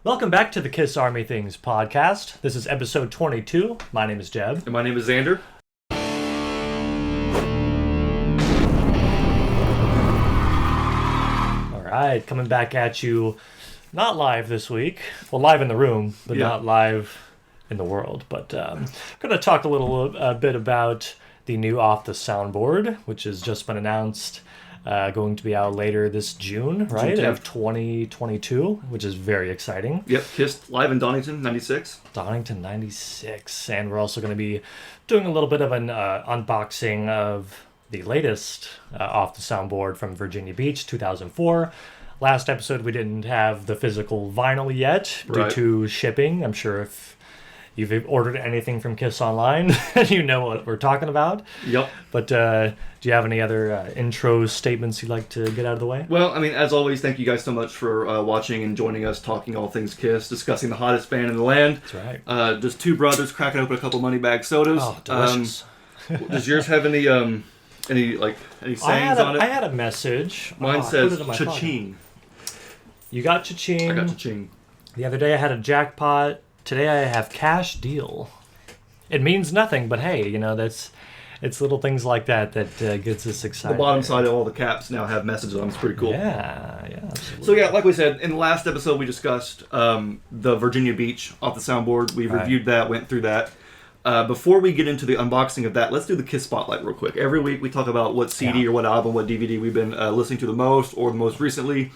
Welcome back to the Kiss Army Things podcast. This is episode 22. My name is Jeb. And my name is Xander. All right, coming back at you, not live this week. Well, live in the room, but not live in the world. But I'm going to talk a bit about the new Off the Soundboard, which has just been announced. Going to be out later this June, right? June 10th. Of 2022, which is very exciting. Yep, Kiss live in Donington, 96. Donington, 96. And we're also going to be doing a little bit of an unboxing of the latest Off the Soundboard from Virginia Beach, 2004. Last episode, we didn't have the physical vinyl yet due to shipping. I'm sure if you've ordered anything from Kiss Online, you know what we're talking about. Yep. But do you have any other intro statements you'd like to get out of the way? Well, I mean, as always, thank you guys so much for watching and joining us, talking all things Kiss, discussing the hottest band in the land. That's right. Just two brothers cracking open a couple money bag sodas. Oh, delicious. Does yours have any sayings on it? I had a message. Mine says cha-ching. You got cha-ching. I got cha-ching. The other day I had a jackpot. Today I have cash deal. It means nothing, but hey, it's little things like that gets us excited. The bottom side of all the caps now have messages on them. It's pretty cool. Yeah, absolutely. So yeah, like we said, in the last episode we discussed the Virginia Beach Off the Soundboard. We reviewed that, went through that. Before we get into the unboxing of that, let's do the Kiss Spotlight real quick. Every week we talk about what CD or what album, what DVD we've been listening to the most or the most recently.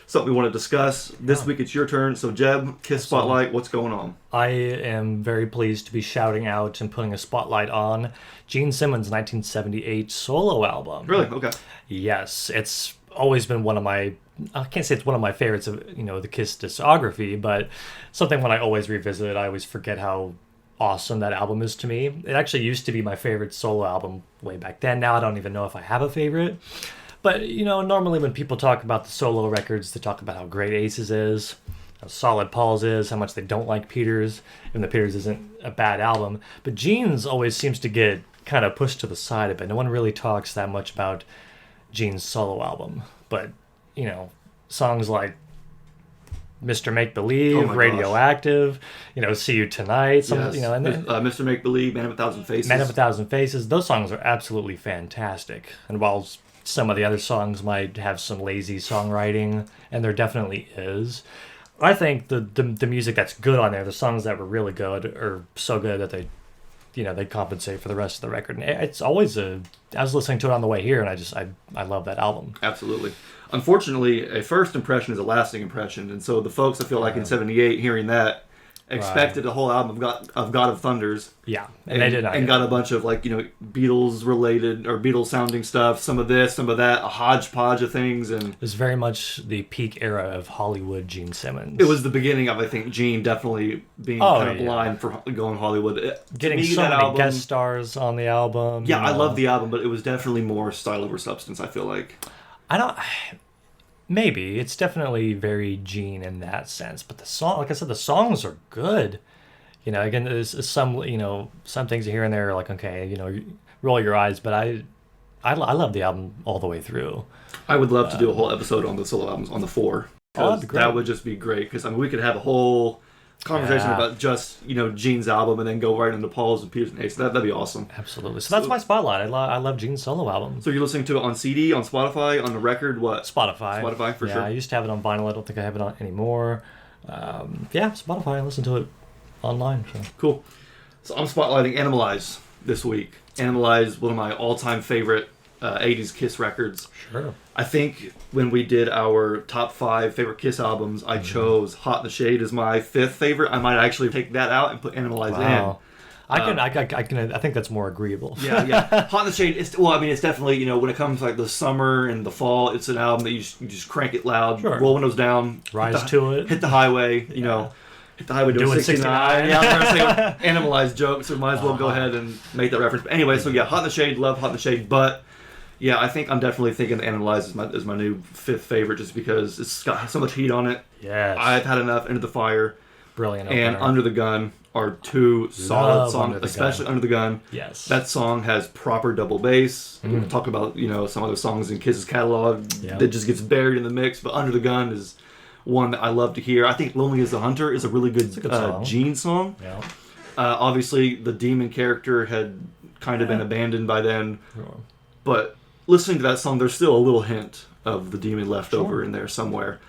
Something we want to discuss. This week it's your turn. So Jeb, Kiss Spotlight, what's going on? I am very pleased to be shouting out and putting a spotlight on Gene Simmons' 1978 solo album. Really? Okay. Yes, it's always been one of my, I can't say it's one of my favorites of, the Kiss discography, but something when I always revisit it, I always forget how awesome that album is to me. It actually used to be my favorite solo album way back then. Now I don't even know if I have a favorite. But, normally when people talk about the solo records, they talk about how great Ace's is, how solid Paul's is, how much they don't like Peter's, even though Peter's isn't a bad album. But Gene's always seems to get kind of pushed to the side a bit. No one really talks that much about Gene's solo album. But, songs like Mr. Make-Believe, Radioactive, See You Tonight, and then, Mr. Make-Believe, Man of a Thousand Faces. Man of a Thousand Faces, those songs are absolutely fantastic. And while some of the other songs might have some lazy songwriting, and there definitely is, I think the music that's good on there, the songs that were really good, are so good that they compensate for the rest of the record. And it's always I was listening to it on the way here, and I love that album. Absolutely. Unfortunately, a first impression is a lasting impression, and so the folks, I feel like in '78, hearing that, expected a whole album of God of Thunders. Yeah, and they did not. And got a bunch of Beatles related or Beatles sounding stuff, some of this, some of that, a hodgepodge of things, and it was very much the peak era of Hollywood Gene Simmons. It was the beginning of, I think, Gene definitely being kind of blind for going Hollywood. Getting so many guest stars on the album. Yeah, I love the album, but it was definitely more style over substance, I feel like. Maybe. It's definitely very Gene in that sense. But the song, like I said, the songs are good. Again, there's some things here and there are like, okay, roll your eyes. But I love the album all the way through. I would love to do a whole episode on the solo albums, on the 4. That would just be great. Because, we could have a whole conversation about just, Gene's album and then go right into Paul's and Peter's and Ace. That'd be awesome. Absolutely. So that's my spotlight. I love Gene's solo album. So you're listening to it on CD, on Spotify, on the record, what? Spotify. Spotify, for sure. I used to have it on vinyl. I don't think I have it on anymore. Spotify. I listen to it online. So. Cool. So I'm spotlighting Animalize this week. Animalize, one of my all-time favorite 80s Kiss records. Sure. I think when we did our top 5 favorite Kiss albums, I chose Hot in the Shade as my 5th favorite. I might actually take that out and put Animalize in. I think that's more agreeable. Yeah. Hot in the Shade. It's definitely, when it comes to like the summer and the fall, it's an album that you just crank it loud, roll windows down, rise to it, hit the highway, hit the highway doing 69. Yeah, I was going to say Animalize joke, so might as well go ahead and make that reference. But anyway, so Hot in the Shade, love Hot in the Shade, but yeah, I think I'm definitely thinking Analyze is my new 5th favorite just because it's got so much heat on it. Yes. I've had enough. Into the Fire. Brilliant. And Under the Gun are two solid songs, especially Under the Gun. Yes. That song has proper double bass. We'll talk about, some other songs in Kiss's catalog that just gets buried in the mix, but Under the Gun is one that I love to hear. I think Lonely as a Hunter is a really good, a good song. Gene song. Yeah. Obviously, the demon character had kind of been abandoned by then. Sure. But listening to that song, there's still a little hint of the demon left over in there somewhere.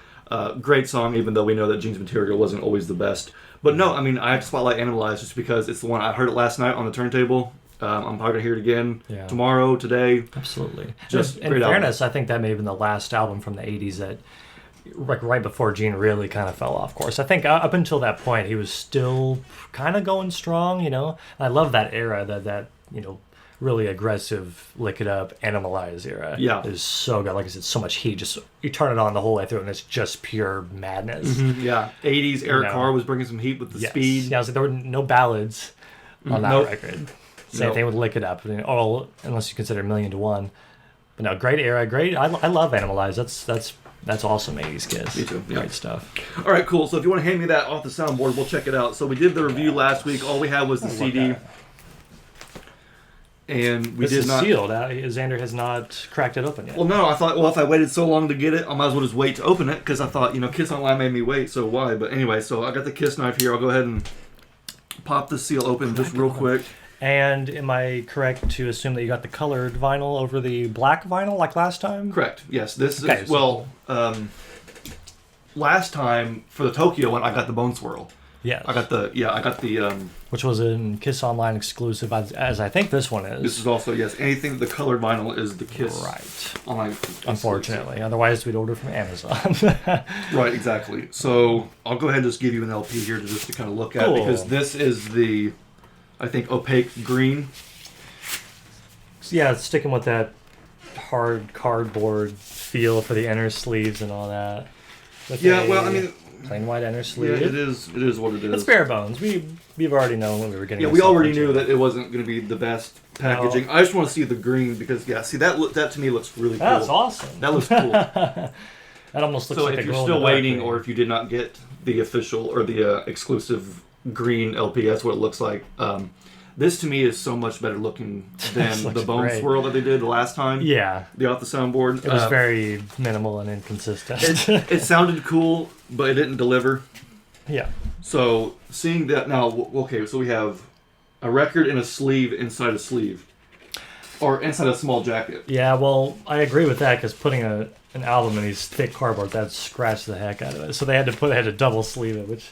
Great song, even though we know that Gene's material wasn't always the best. But no, I mean, I have to spotlight Animalize just because it's the one I heard it last night on the turntable. I'm probably going to hear it again tomorrow, today. Absolutely. Just in great fairness, album. I think that may have been the last album from the 80s that, like right before Gene really kind of fell off course. I think up until that point, he was still kind of going strong, you know. I love that era, that you know, really aggressive, lick it up, Animalize era. Yeah. It is so good. Like I said, so much heat. Just you turn it on the whole way through, and it's just pure madness. Mm-hmm. Yeah. 80s, Eric Carr was bringing some heat with the speed. Yeah, I was like, there were no ballads on that record. Same thing with Lick It Up. Unless you consider Million to One. But no, great era. Great. I love Animalize. That's awesome 80s Kiss. Me too. Yeah. Great stuff. All right, cool. So if you want to hand me that off the soundboard, we'll check it out. So we did the review last week. All we had was the CD. And we did not. Sealed. Xander has not cracked it open yet. Well, no, I thought, if I waited so long to get it, I might as well just wait to open it because I thought, Kiss Online made me wait, so why? But anyway, so I got the Kiss knife here. I'll go ahead and pop the seal open just real quick. And am I correct to assume that you got the colored vinyl over the black vinyl like last time? Correct. Yes. This is last time for the Tokyo one, I got the Bone Swirl. Yes. I got the which was a Kiss Online exclusive, as I think this one is. This is also, yes, anything the colored vinyl is the Kiss Online. Unfortunately, otherwise we'd order from Amazon. Right, exactly. So I'll go ahead and just give you an LP here to kind of look at because this is the, I think, opaque green. Yeah, sticking with that hard cardboard feel for the inner sleeves and all that. Plain white inner sleeve. Yeah, it is what it is. It's bare bones. We've already known what we were getting. Yeah, we already knew that it wasn't going to be the best packaging. No. I just want to see the green because that to me looks really cool. That's awesome. That looks cool. That almost looks like so if you're still waiting, or if you did not get the official or the exclusive green LP, that's what it looks like. This to me is so much better looking than the Bone Swirl that they did the last time. Yeah. The off the soundboard. It was very minimal and inconsistent. It sounded cool, but it didn't deliver. Yeah. So seeing that now, okay, so we have a record in a sleeve inside a sleeve. Or inside a small jacket. Yeah, well, I agree with that because putting an album in these thick cardboard, that scratched the heck out of it. So they had to double sleeve it, which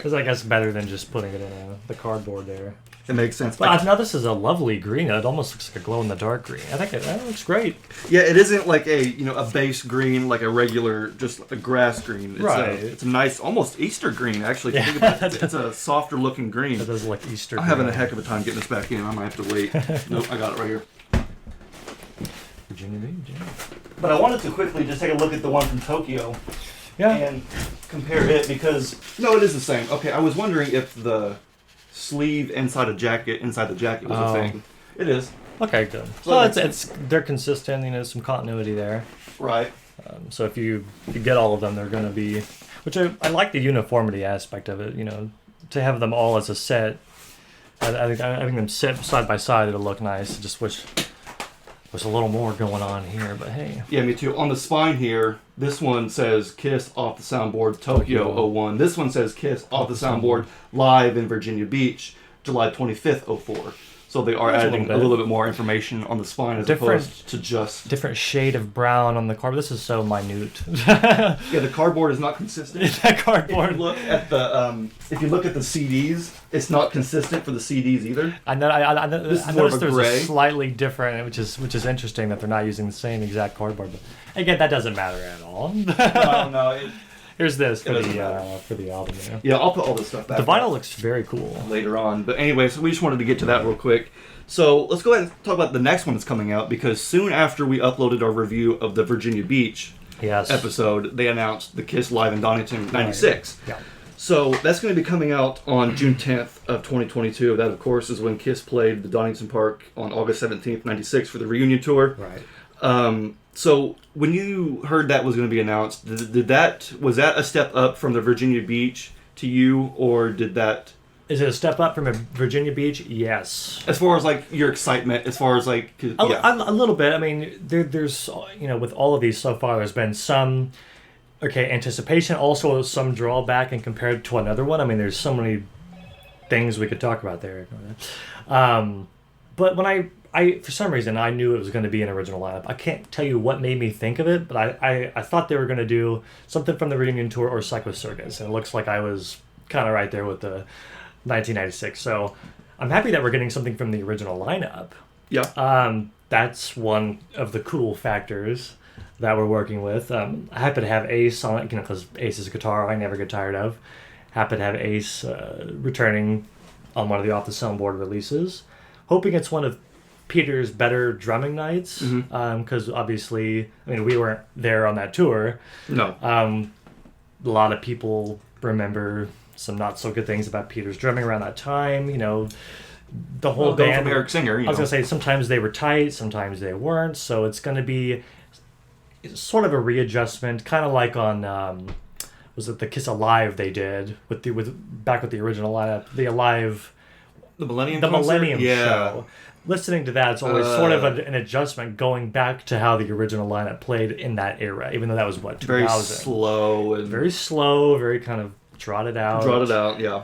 is, I guess, better than just putting it in the cardboard there. It makes sense. But now this is a lovely green. It almost looks like a glow-in-the-dark green. I think that looks great. Yeah, it isn't like a base green, like a regular, just a grass green. It's it's a nice, almost Easter green, actually. If you think about it, it's a softer-looking green. It does look Easter I'm having a heck of a time getting this back in. I might have to wait. Nope, I got it right here. Virginia. But I wanted to quickly just take a look at the one from Tokyo. Yeah. And compare it because... No, it is the same. Okay, I was wondering if the sleeve inside the jacket was a thing. It is. Okay, good. So they're consistent. Some continuity there. Right. So if you get all of them, they're going to be, which I like the uniformity aspect of it. To have them all as a set. I think them set side by side, it'll look nice. I just wish there's a little more going on here, but hey. Yeah, me too. On the spine here, this one says Kiss off the soundboard Tokyo 01. This one says Kiss off the soundboard live in Virginia Beach, July 25th, 04. So they are adding a little bit more information on the spine as opposed to just... Different shade of brown on the cardboard. This is so minute. Yeah, the cardboard is not consistent. That cardboard. If you look at the CDs, it's not consistent for the CDs either. I noticed there's a slightly different, which is interesting that they're not using the same exact cardboard. But again, that doesn't matter at all. No. Here's this for the album. Yeah, I'll put all this stuff back. The vinyl looks very cool. Later on. But anyway, so we just wanted to get to that real quick. So let's go ahead and talk about the next one that's coming out, because soon after we uploaded our review of the Virginia Beach episode, they announced the Kiss Live in Donington 96. Right. Yeah. So that's going to be coming out on June 10th of 2022. That, of course, is when Kiss played the Donington Park on August 17th, 96 for the reunion tour. Right. So when you heard that was going to be announced, was that a step up from the Virginia Beach to you, or did that... Is it a step up from a Virginia Beach? Yes. As far as like your excitement, as far as like... A little bit. I mean, there's, with all of these so far, there's been some okay, anticipation also some drawback and compared to another one. I mean, there's so many things we could talk about there. But when I for some reason I knew it was going to be an original lineup. I can't tell you what made me think of it, but I thought they were going to do something from the reunion tour or Psycho Circus, and it looks like I was kind of right there with the 1996. So I'm happy that we're getting something from the original lineup. Yeah. That's one of the cool factors that we're working with. I happen to have Ace on it, because Ace is a guitar I never get tired of. Happen to have Ace returning on one of the Off the Soundboard releases. Hoping it's one of Peter's better drumming nights, because obviously, I mean, we weren't there on that tour. No. A lot of people remember some not so good things about Peter's drumming around that time. The whole band. From Eric Singer. I was gonna say sometimes they were tight, sometimes they weren't. So it's gonna be sort of a readjustment, kind of like on was it the Kiss Alive they did with the original lineup, the Alive. The Millennium The concert? Millennium Yeah. show. Listening to that, it's always sort of an adjustment going back to how the original lineup played in that era, even though that was, 2000? Very slow. And Very slow, very kind of trotted out. Yeah.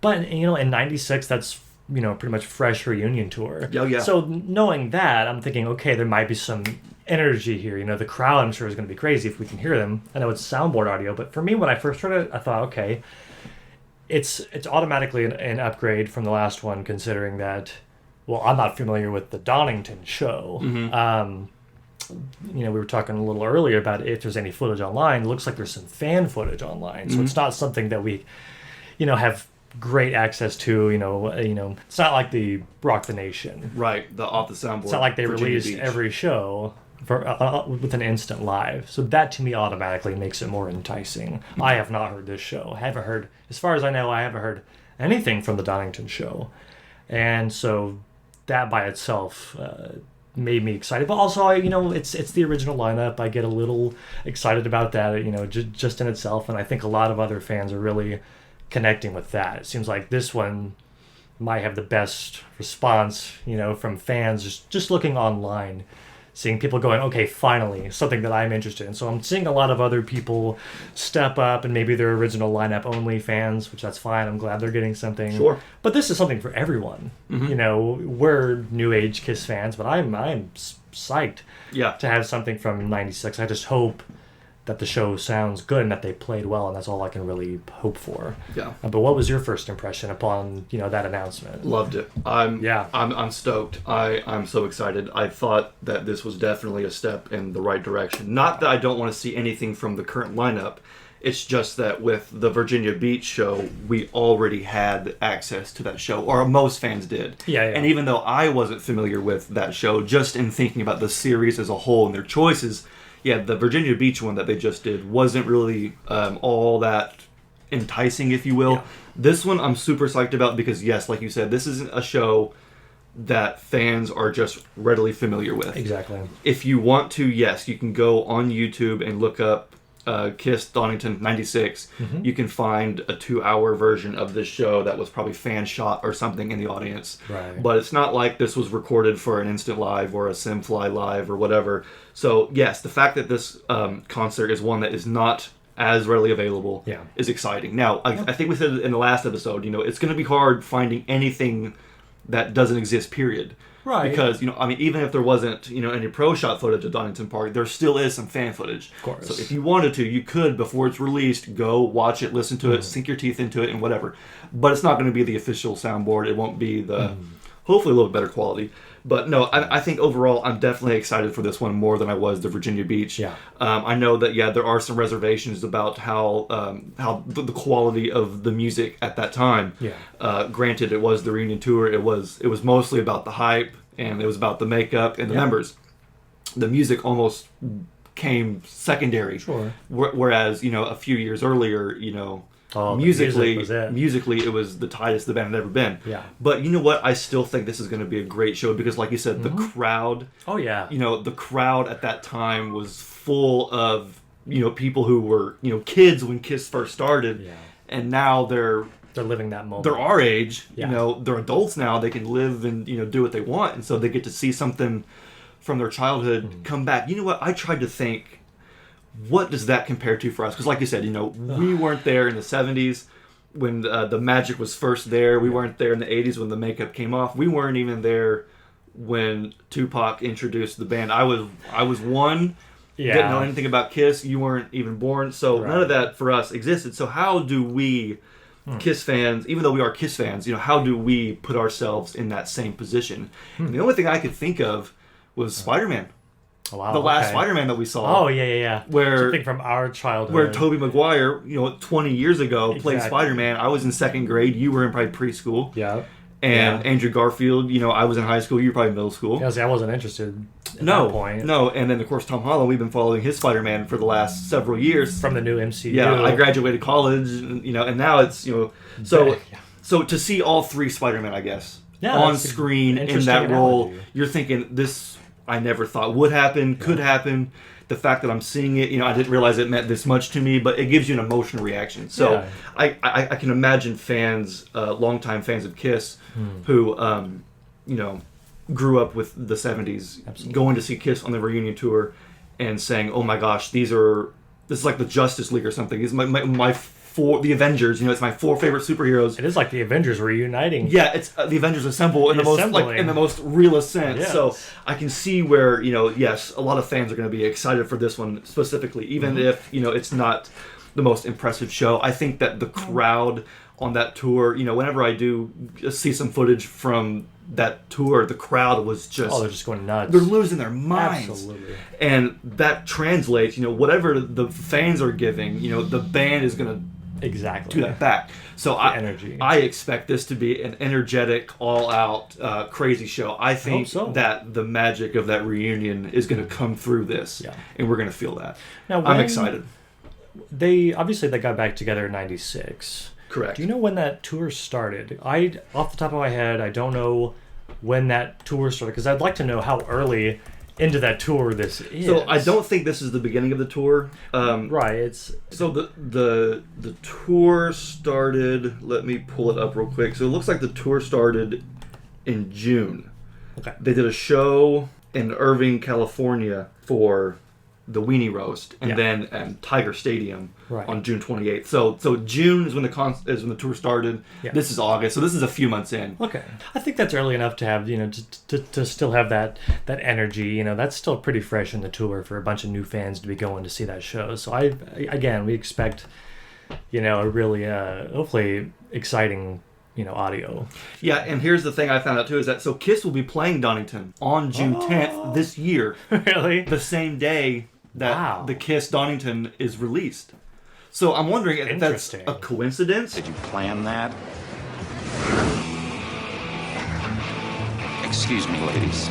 But, in 96, that's, pretty much fresh reunion tour. Oh, yeah. So knowing that, I'm thinking, okay, there might be some energy here. The crowd, I'm sure, is going to be crazy if we can hear them. I know it's soundboard audio, but for me, when I first heard it, I thought, okay, it's automatically an upgrade from the last one, considering that, well, I'm not familiar with the Donington show. We were talking a little earlier about if there's any footage online. It looks like there's some fan footage online, so it's not something that we, have great access to. It's not like the Rock the Nation. Right, the Off the Soundboard. It's not like they Virginia released Beach. every show with an instant live. So that to me automatically makes it more enticing. I have not heard this show. I haven't heard, as far as I know, I haven't heard anything from the Donington show. And so that by itself made me excited. But also, it's the original lineup. I get a little excited about that, just in itself. And I think a lot of other fans are really connecting with that. It seems like this one might have the best response, from fans just looking online, seeing people going, okay, finally, something that I'm interested in. So I'm seeing a lot of other people step up, and maybe they're original lineup only fans, which that's fine. I'm glad they're getting something. Sure. But this is something for everyone. We're new age Kiss fans, but I'm psyched to have something from 96. I just hope that the show sounds good and that they played well, and that's all I can really hope for. Yeah. But what was your first impression upon that announcement? Loved it. I'm stoked. I'm so excited. I thought that this was definitely a step in the right direction. Not that I don't want to see anything from the current lineup. It's just that with the Virginia Beach show, we already had access to that show, or most fans did. Yeah. And even though I wasn't familiar with that show, just in thinking about the series as a whole and their choices, the Virginia Beach one that they just did wasn't really all that enticing, if you will. Yeah. This one I'm super psyched about because, yes, like you said, this isn't a show that fans are just readily familiar with. Exactly. If you want to, yes, you can go on YouTube and look up Kiss Donington 96. You can find a 2-hour version of this show that was probably fan shot or something in the audience. Right. But it's not like this was recorded for an instant live or a Simfly live or whatever. So yes, the fact that this concert is one that is not as readily available is exciting. Now, I think we said in the last episode, it's going to be hard finding anything that doesn't exist, period. Right. Because, even if there wasn't, any pro shot footage of Donington Park, there still is some fan footage. Of course. So if you wanted to, you could, before it's released, go watch it, listen to it, sink your teeth into it, and whatever. But it's not going to be the official soundboard. It won't be the, hopefully a little better quality. But no, I think overall, I'm definitely excited for this one more than I was the Virginia Beach. Yeah. I know that, there are some reservations about how the quality of the music at that time. Yeah. Granted, it was the reunion tour. It was mostly about the hype, and it was about the makeup and the members. The music almost came secondary. Sure. Whereas, a few years earlier, musically it was the tightest the band had ever been. Yeah. But you know what? I still think this is going to be a great show because, like you said, the crowd. Oh yeah. The crowd at that time was full of people who were kids when Kiss first started. Yeah. And now they're living that moment. They're our age. Yeah. They're adults now. They can live and do what they want, and so they get to see something from their childhood come back. You know what? I tried to think, what does that compare to for us? Because like you said, we weren't there in the 70s when the magic was first there. We weren't there in the 80s when the makeup came off. We weren't even there when Tupac introduced the band. I was one, didn't know anything about Kiss. You weren't even born, so none of that for us existed. So how do we, Kiss fans, even though we are Kiss fans, how do we put ourselves in that same position? And the only thing I could think of was Spider-Man. Oh, wow, the last Spider-Man that we saw. Oh, yeah. Where, something from our childhood. Where Tobey Maguire, 20 years ago, played Spider-Man. I was in second grade. You were in probably preschool. Yeah. And Andrew Garfield, I was in high school. You were probably middle school. Yeah, see, I wasn't interested at that point. No, and then, of course, Tom Holland, we've been following his Spider-Man for the last several years. From the new MCU. Yeah, I graduated college, and now it's, so to see all three Spider-Man, I guess, on screen in that role, you're thinking, this I never thought would happen, could happen. The fact that I'm seeing it, I didn't realize it meant this much to me, but it gives you an emotional reaction. So I can imagine fans, longtime fans of Kiss, who, grew up with the 70s, going to see Kiss on the reunion tour and saying, oh my gosh, this is like the Justice League or something. It's the Avengers, it's my 4 favorite superheroes. It is like the Avengers reuniting. Yeah, it's the Avengers assemble in the most realist sense. Yes. So I can see where, yes, a lot of fans are going to be excited for this one specifically, even if, it's not the most impressive show. I think that the crowd on that tour, whenever I do see some footage from that tour, the crowd was just... Oh, they're just going nuts. They're losing their minds. Absolutely. And that translates, whatever the fans are giving, the band is going to do that back. So I expect this to be an energetic, all-out, crazy show. I think that the magic of that reunion is going to come through this, and we're going to feel that. Now, I'm excited. They got back together in '96. Correct. Do you know when that tour started? Off the top of my head, I don't know when that tour started, because I'd like to know how early into that tour this is. So I don't think this is the beginning of the tour. Right. So the tour started. Let me pull it up real quick. So it looks like the tour started in June. Okay. They did a show in Irving, California for the Weenie Roast, and then Tiger Stadium on June 28th. So June is when the tour started. Yeah. This is August, so this is a few months in. Okay, I think that's early enough to have to still have that energy. That's still pretty fresh in the tour for a bunch of new fans to be going to see that show. So we expect a really hopefully exciting audio. Yeah, and here's the thing I found out too is that Kiss will be playing Donington on June 10th this year. Really? The same day that the Kiss Donington is released. So I'm wondering if that's a coincidence. Did you plan that? Excuse me, ladies.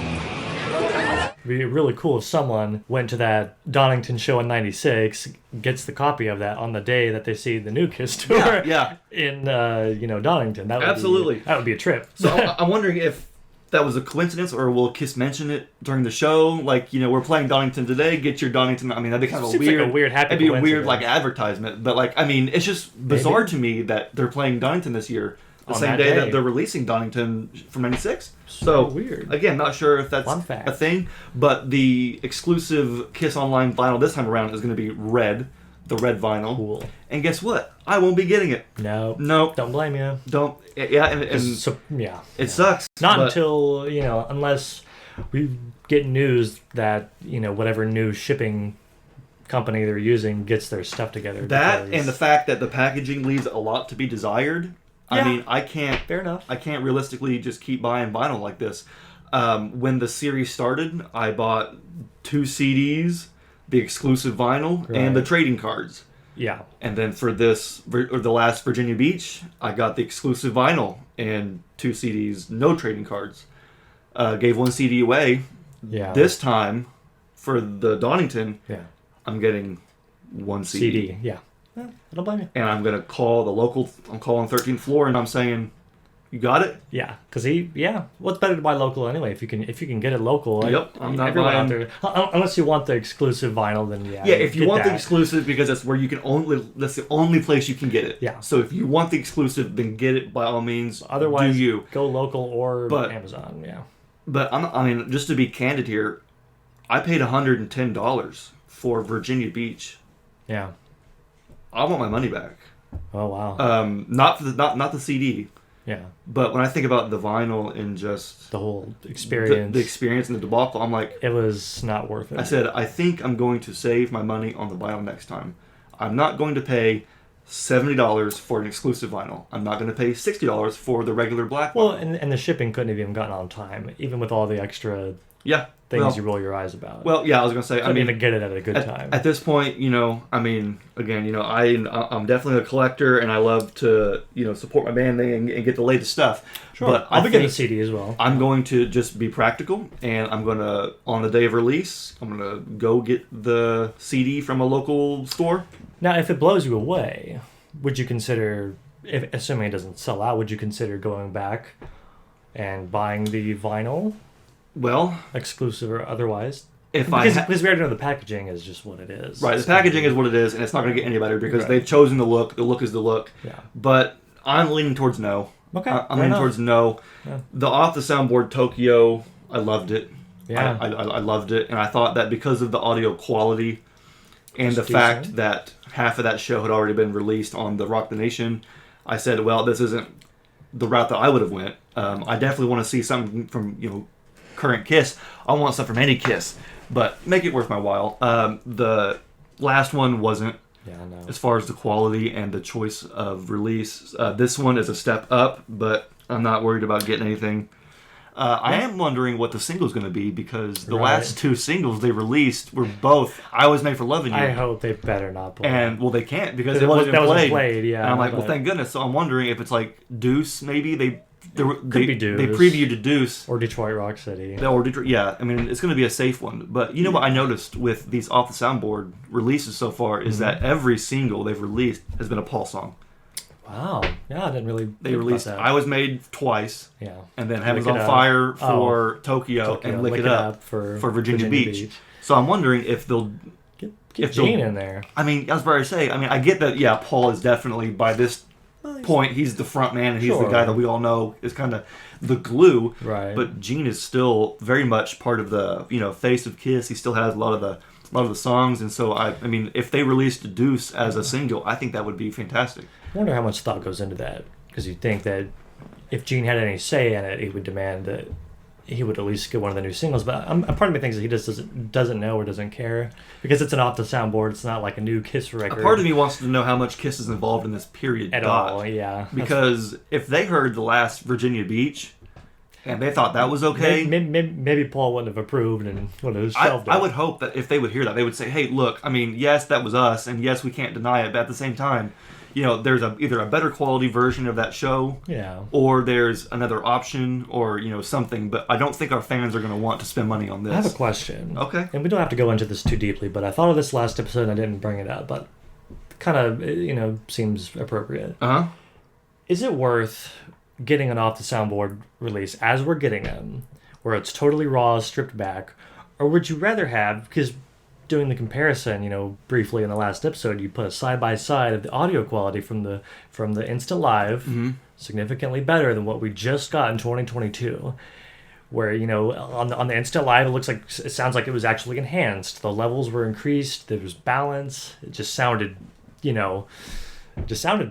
It'd be really cool if someone went to that Donington show in '96, gets the copy of that on the day that they see the new Kiss tour in Donington. That would be a trip. So I'm wondering if that was a coincidence, or will Kiss mention it during the show? Like, we're playing Donington today. Get your Donington. I mean, that'd be kind of happy. That'd be a weird advertisement. But it's just bizarre to me that they're playing Donington this year. The same day that they're releasing Donington from '96. So weird. Again, not sure if that's a thing, but the exclusive Kiss Online vinyl this time around is going to be red, the red vinyl. Cool. And guess what? I won't be getting it. No. Don't blame you. Don't. Yeah. It sucks. Not until unless we get news that whatever new shipping company they're using gets their stuff together. That and the fact that the packaging leaves a lot to be desired. Yeah. I mean, I can't. Fair enough. I can't realistically just keep buying vinyl like this. When the series started, I bought 2 CDs, the exclusive vinyl, and the trading cards. Yeah. And then for the last Virginia Beach, I got the exclusive vinyl and 2 CDs, no trading cards. Gave 1 CD away. Yeah. This time, for the Donington, I'm getting 1 CD. Yeah. I don't blame you. And I'm going to call I'm calling 13th floor and I'm saying, you got it? Yeah, because what's better to buy local anyway? If you can get it local. Yep, I'm not buying. Out there, unless you want the exclusive vinyl, then yeah. If you want the exclusive, because that's where that's the only place you can get it. Yeah. So if you want the exclusive, then get it by all means. Otherwise, do you go local or Amazon? Yeah. But just to be candid here, I paid $110 for Virginia Beach, Yeah. I want my money back. Oh wow. Not for not the CD, Yeah. but when I think about the vinyl and just The whole experience. the experience and the debacle, I'm like, it was not worth it. I said, I think I'm going to save my money on the vinyl next time. I'm not going to pay $70 for an exclusive vinyl. I'm not going to pay $60 for the regular black Well, vinyl. and the shipping couldn't have even gotten on time, even with all the extra Yeah. things you roll your eyes about. Well, yeah, I was going to say, couldn't even get it at a good time. At this point, I mean, again, I'm definitely a collector, and I love to, support my band and get the latest stuff. Sure. But I'll I be getting a think CD as well. I'm going to just be practical, and I'm going to, on the day of release, I'm going to go get the CD from a local store. Now, if it blows you away, would you consider, assuming it doesn't sell out, would you consider going back and buying the vinyl, Well, exclusive or otherwise? because Because we already know the packaging is just what it is. right, the packaging is what it is, and it's not going to get any better because Right. they've chosen the look. The look is the look. Yeah. But I'm leaning towards no. Okay. I'm fair leaning enough. towards no. Yeah. The off the soundboard Tokyo, I loved it. Yeah. I loved it, and I thought that because of the audio quality and It's the fact decent. that half of that show had already been released on the Rock the Nation, I said, well, this isn't the route that I would have went. I definitely want to see something from current Kiss. I want stuff from any Kiss, but make it worth my while. The last one wasn't. Yeah, I know. As far as the quality and the choice of release, this one is a step up, but I'm not worried about getting anything. I am wondering what the single's going to be because the Right. last two singles they released were both "I Was Made for Loving You," I hope they better not play. and well, they can't because it That wasn't wasn't played. played, yeah, And I'm like, well, but- thank goodness. So I'm wondering if it's like Deuce, maybe they be Deuce. they previewed Deuce. Or Detroit Rock City. Or Detroit, yeah, I mean, it's going to be a safe one. But you know what I noticed with these off the soundboard releases so far is that every single they've released has been a Paul song. Wow. Yeah, I didn't really They think about released that. "I Was Made" twice, Yeah. and then "Heaven's Lick on It Up. Fire" for Tokyo, Tokyo, and "Lick It Up" for Virginia Beach. So I'm wondering if they'll. Get if Gene they'll- in there. I mean, I was about to say. I mean, I get that. Yeah, Paul is definitely by this point he's the front man, and he's the Sure. guy that we all know is kind of the glue. Right. But Gene is still very much part of the face of Kiss. He still has a lot of the songs, and so I mean, if they released Deuce as a single, I think that would be fantastic. I wonder how much thought goes into that. Because you'd think that if Gene had any say in it, he would demand that he would at least get one of the new singles. But a part of me thinks that he just doesn't know or doesn't care. Because it's an off the soundboard. It's not like a new Kiss record. A part of me wants to know how much Kiss is involved in this period. At all, yeah. Because if they heard the last Virginia Beach and they thought that was okay, Maybe Paul wouldn't have approved and would have shelved it. I would hope that if they would hear that, they would say, hey, look, I mean, yes, that was us, and yes, we can't deny it, but at the same time, there's either a better quality version of that show, Yeah. or there's another option, or, something, but I don't think our fans are going to want to spend money on this. I have a question. Okay. And we don't have to go into this too deeply, but I thought of this last episode and I didn't bring it up, but kind of, seems appropriate. Uh-huh. Is it worth getting an off the soundboard release as we're getting them, where it's totally raw, stripped back, or would you rather have, because doing the comparison, briefly in the last episode, you put a side by side of the audio quality from the instant live, significantly better than what we just got in 2022. Where on the instant live, it sounds like it was actually enhanced. The levels were increased. There was balance. It just sounded,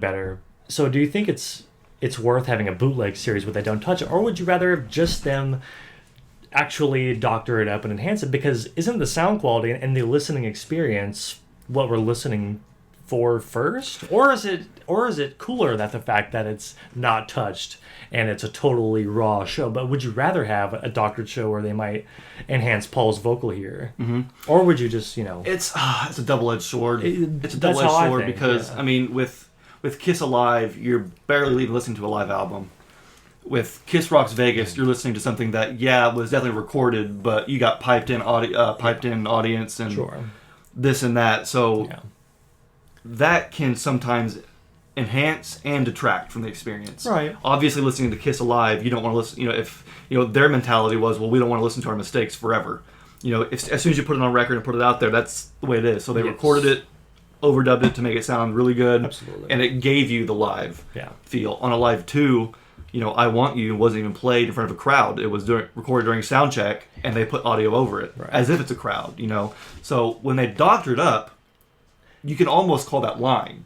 better. So do you think it's worth having a bootleg series where they don't touch it, or would you rather have just them actually doctor it up and enhance it? Because isn't the sound quality and the listening experience what we're listening for first, or is it cooler that the fact that it's not touched and it's a totally raw show? But would you rather have a doctored show where they might enhance Paul's vocal here, or would you just It's a double-edged sword. It's a That's double-edged how I sword think, because yeah. I mean, with Kiss Alive, you're barely even listening to a live album. With Kiss Rocks Vegas, you're listening to something that was definitely recorded, but you got piped in audience and sure, this and that. So yeah, that can sometimes enhance and detract from the experience. Right. Obviously, listening to Kiss Alive, you don't want to listen. If their mentality was, well, we don't want to listen to our mistakes forever. As soon as you put it on record and put it out there, that's the way it is. So they Yes. recorded it, overdubbed it to make it sound really good, Absolutely. and it gave you the live yeah. feel. On a Live 2, I Want You wasn't even played in front of a crowd. It was recorded during sound check, and they put audio over it as if it's a crowd. So when they doctored up, you can almost call that lying.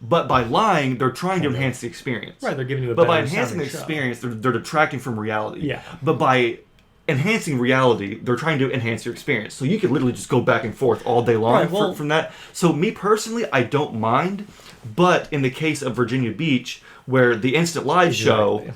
But by lying, they're trying to enhance the experience. Right, they're giving you a But better by enhancing the sounding experience, they're detracting from reality. Yeah. But by enhancing reality, they're trying to enhance your experience. So you could literally just go back and forth all day long from that. So me personally, I don't mind. But in the case of Virginia Beach, where the Instant Live show,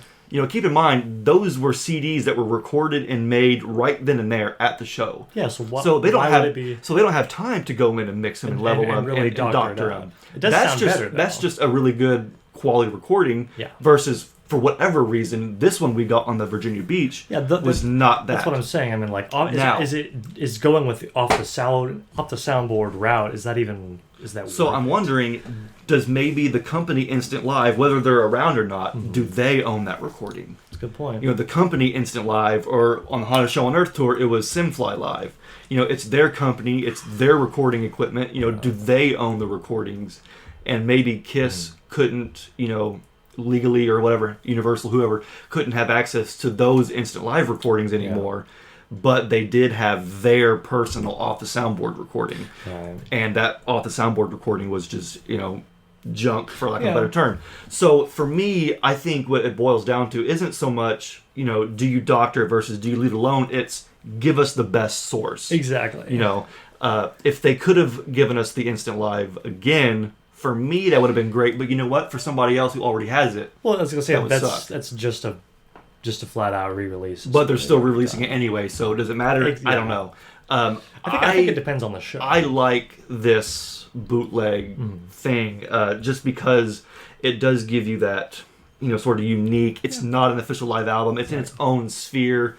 keep in mind, those were CDs that were recorded and made right then and there at the show. Yeah, so they don't have time to go in and mix them and level up really and doctor them. It does sound better, though. That's just a really good quality recording versus, for whatever reason, this one we got on the Virginia Beach was not that. That's what I'm saying. I mean, like, is going with off the soundboard route, is that so I'm wondering, does maybe the company Instant Live, whether they're around or not, do they own that recording? That's a good point. The company Instant Live, or on the Hottest Show on Earth tour, it was Simfly Live. It's their company, it's their recording equipment. Do they own the recordings? And maybe Kiss couldn't, legally or whatever, Universal, whoever, couldn't have access to those Instant Live recordings anymore. But they did have their personal off the soundboard recording. Right. And that off the soundboard recording was just, junk, for lack of a better term. So for me, I think what it boils down to isn't so much, do you doctor versus do you leave it alone? It's give us the best source. Exactly. If they could have given us the Instant Live again, for me, that would have been great. But you know what? For somebody else who already has it, well, I was going to say, that's just a flat out re-release. But they're still re-releasing it anyway, so does it matter? Yeah. I don't know. I think it depends on the show. I like this bootleg thing just because it does give you that, sort of unique. It's not an official live album. It's in its own sphere.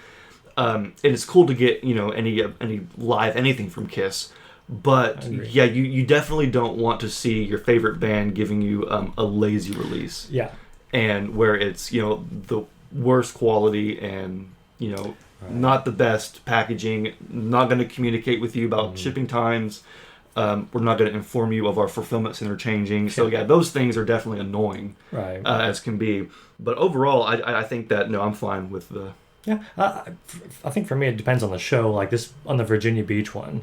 And it's cool to get, any live anything from Kiss. But yeah, you definitely don't want to see your favorite band giving you a lazy release. Yeah. And where it's, the worst quality and, not the best packaging, not going to communicate with you about shipping times. We're not going to inform you of our fulfillment center changing. So yeah, those things are definitely annoying, as can be. But overall, I think that, I'm fine with the... Yeah, I think for me it depends on the show. Like this, on the Virginia Beach one,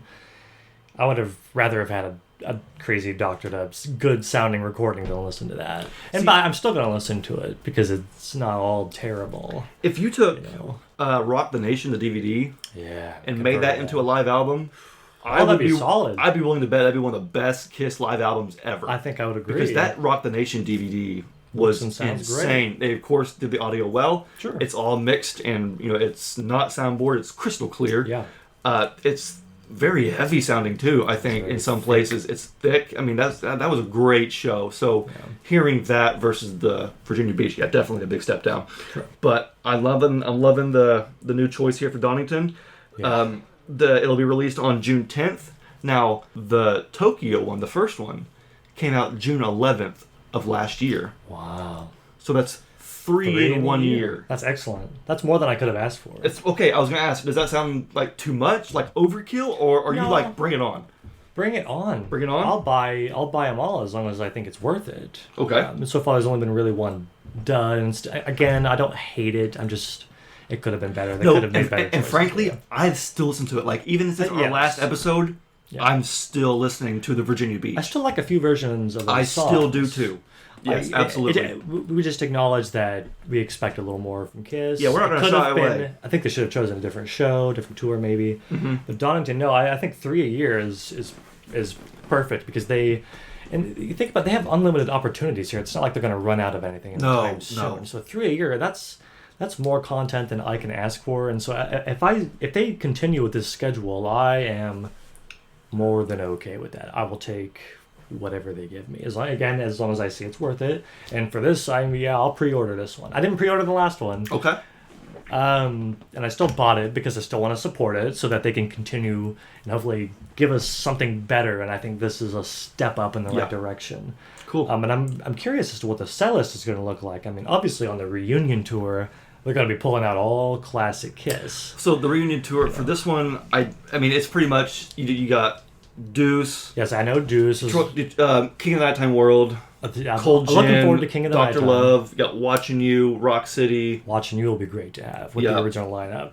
I would have rather have had a crazy doctored up, good sounding recording than listen to that. And I'm still going to listen to it because it's not all terrible. If you took Rock the Nation, the DVD, and made that into a live album, that'd be solid. I'd be willing to bet that'd be one of the best Kiss live albums ever. I think I would agree. Because that Rock the Nation DVD was insane. They, of course, did the audio well. Sure. It's all mixed, and it's not soundboard. It's crystal clear. Yeah. It's very heavy sounding too. I think in some places it's thick. I mean, that was a great show. So hearing that versus the Virginia Beach, definitely a big step down. Sure. But I'm loving the new choice here for Donington. Yeah. It'll be released on June 10th. Now the Tokyo one, the first one, came out June 11th of last year. Wow. So that's three in 1 year. That's excellent. That's more than I could have asked for. It's okay. I was going to ask, does that sound like too much, like overkill, or are you like bring it on? Bring it on. Bring it on. I'll buy them all as long as I think it's worth it. Okay. So far, there's only been really one done. Again, I don't hate it. It could have been better. They could have made better choices. And frankly, I still listen to it. Like even since our last episode, I'm still listening to the Virginia Beach. I still like a few versions of those I songs. still do too. Yes, absolutely. We just acknowledge that we expect a little more from Kiss. Yeah, we're not going to shy away. I think they should have chosen a different show, different tour maybe. Mm-hmm. But Donington, no, I think 3 a year is perfect because and you think about it, they have unlimited opportunities here. It's not like they're going to run out of anything anytime soon. No. So 3 a year, that's more content than I can ask for. And so if they continue with this schedule, I am more than okay with that. I will take whatever they give me, as long as I see it's worth it. And for this, I'll pre-order this one. I didn't pre-order the last one. Okay. And I still bought it because I still want to support it so that they can continue and hopefully give us something better. And I think this is a step up in the right direction. Cool. And I'm curious as to what the set list is going to look like. I mean, obviously on the reunion tour, they're going to be pulling out all classic Kiss. So the reunion tour for this one, I mean, it's pretty much you got Deuce. Yes, I know Deuce. King of the Nighttime World. Cold I'm Gin, looking forward to King of the Dr. Nighttime. Love, you got Watching You, Rock City. Watching You will be great to have with Yeah. the original lineup.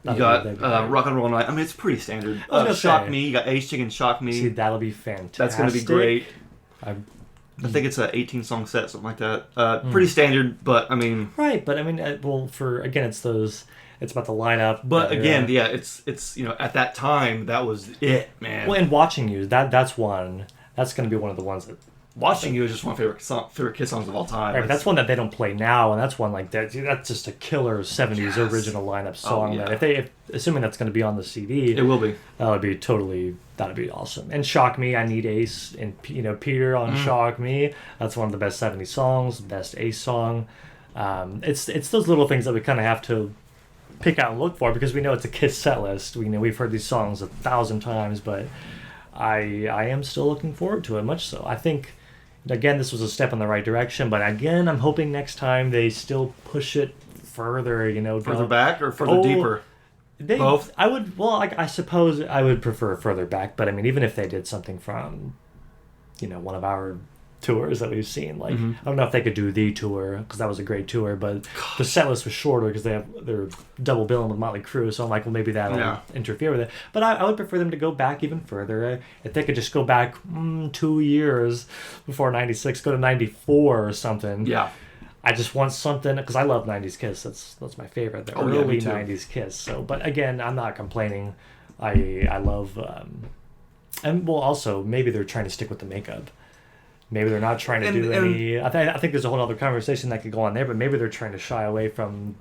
You got Rock and Roll Night. I mean, it's pretty standard. I was gonna Shock say. Me. You got Ace Chicken, Shock Me. See, that'll be fantastic. That's going to be great. I think it's an 18-song set, something like that. Pretty standard, but I mean... Right, but I mean, it's about the lineup. But again, yeah, it's at that time, that was it, man. Well, and Watching You, that's one. That's going to be one of the ones that... Watching You is just one of my favorite Kiss songs of all time. Right, but that's one that they don't play now, and that's one like that. That's just a killer '70s original lineup song. yeah. That assuming that's going to be on the CD, it will be. That'd be awesome. And Shock Me, I Need Ace, and Peter on Shock Me. That's one of the best '70s songs, best Ace song. It's those little things that we kind of have to pick out and look for because we know it's a Kiss set list. We've heard these songs 1,000 times, but I am still looking forward to it, much so. I think. Again, this was a step in the right direction, but again, I'm hoping next time they still push it further. Further back or further deeper. Both. I would. Well, I suppose I would prefer further back, but I mean, even if they did something from, one of our tours that we've seen, like I don't know if they could do the tour because that was a great tour, but the set list was shorter because they're double billing with Motley Crue, so I'm like, well, maybe that'll interfere with it. But I would prefer them to go back even further. If they could just go back 2 years before '96, go to '94 or something. Yeah. I just want something because I love '90s Kiss. That's my favorite. The early '90s Kiss. So, but again, I'm not complaining. I love, and well, also maybe they're trying to stick with the makeup. Maybe they're not trying to do any... I think there's a whole other conversation that could go on there, but maybe they're trying to shy away from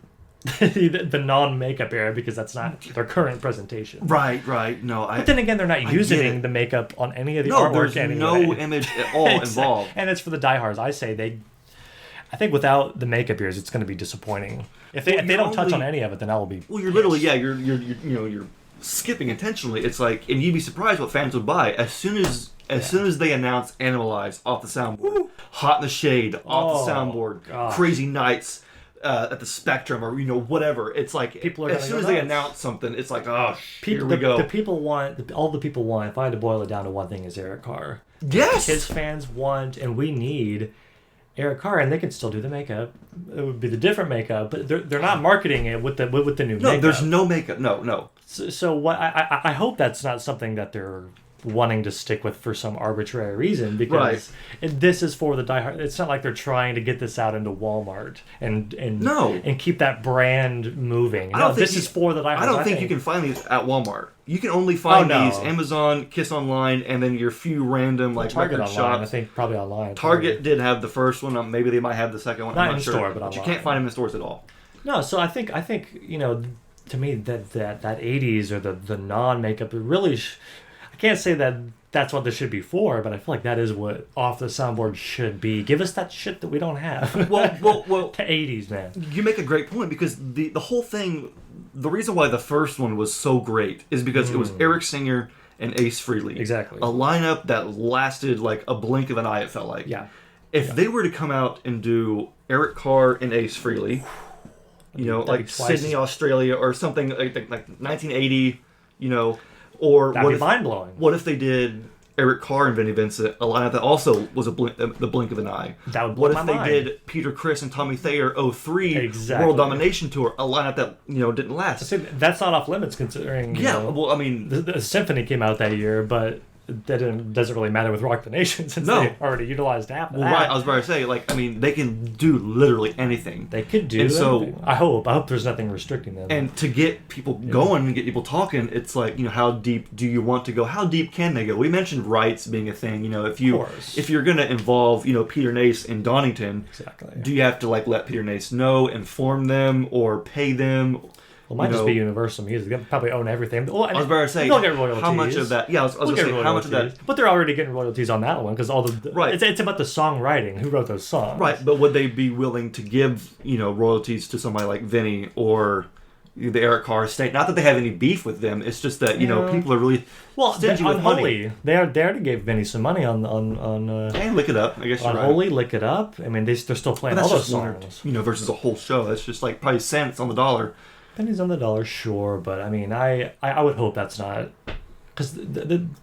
the non-makeup era because that's not their current presentation. Right. No, but then again, they're not using the makeup on any of the artwork anyway. No image at all involved. And it's for the diehards. I think without the makeup ears, it's going to be disappointing. If they don't touch on any of it, then I will be... Well, you're literally, you're skipping intentionally. It's like, and you'd be surprised what fans would buy as soon as they announce Animalize off the soundboard, Hot in the Shade off the soundboard, Crazy Nights at the Spectrum, or whatever. It's like people are as soon as they announce something, it's like, here we go. The people want all the people want. If I had to boil it down to one thing, is Eric Carr. Yes, Kiss fans want, and we need Eric Carr, and they can still do the makeup. It would be the different makeup, but they're not marketing it with the new makeup. No, there's no makeup. No. So what? I hope that's not something that they're wanting to stick with for some arbitrary reason because this is for the diehard. It's not like they're trying to get this out into Walmart and keep that brand moving. This is for the diehard. I don't think you can find these at Walmart. You can only find these Amazon, Kiss Online, and then your few random Target record online, shops. I think probably online. Target did have the first one. Maybe they might have the second one. Not I'm not in sure. store, but you can't find them in stores at all. No, so I think to me that 80s or the non-makeup really. I can't say that that's what this should be for, but I feel like that is what Off the Soundboard should be. Give us that shit that we don't have. Well, the 80s, man. You make a great point because the whole thing, the reason why the first one was so great is because it was Eric Singer and Ace Frehley. Exactly. A lineup that lasted like a blink of an eye, it felt like. Yeah. If they were to come out and do Eric Carr and Ace Frehley, like Sydney, Australia, or something like 1980, or that'd be mind-blowing. What if they did Eric Carr and Vinnie Vincent, a lineup that also was the blink of an eye? That would blow my mind. What if they did Peter Criss and Tommy Thayer 03 World Domination Tour, a lineup that didn't last? That's not off limits considering. Well, I mean, the Symphony came out that year, but that doesn't really matter with Rock the Nation since they already utilized half of that. Right, I was about to say, they can do literally anything. They could do anything. So I hope there's nothing restricting them. And to get people going and get people talking, it's like, how deep do you want to go? How deep can they go? We mentioned rights being a thing. If you're going to involve, Peter Nace in Donington, do you have to let Peter Nace know, inform them, or pay them? Well, it might just be Universal Music. They probably own everything. Well, I was about to say, they'll get royalties. How much of that? Yeah, I was going to say, how much of that? But they're already getting royalties on that one because it's about the songwriting. Who wrote those songs? Right, but would they be willing to give, royalties to somebody like Vinny or the Eric Carr estate? Not that they have any beef with them. It's just that, people are really stingy with money. They already gave Vinny some money on and Lick It Up, I guess you're right. Holy, Lick It Up. I mean, they're still playing all those songs. Versus a whole show. That's just probably cents on the dollar. Pennies on the dollar, sure, but I mean, I would hope that's not, because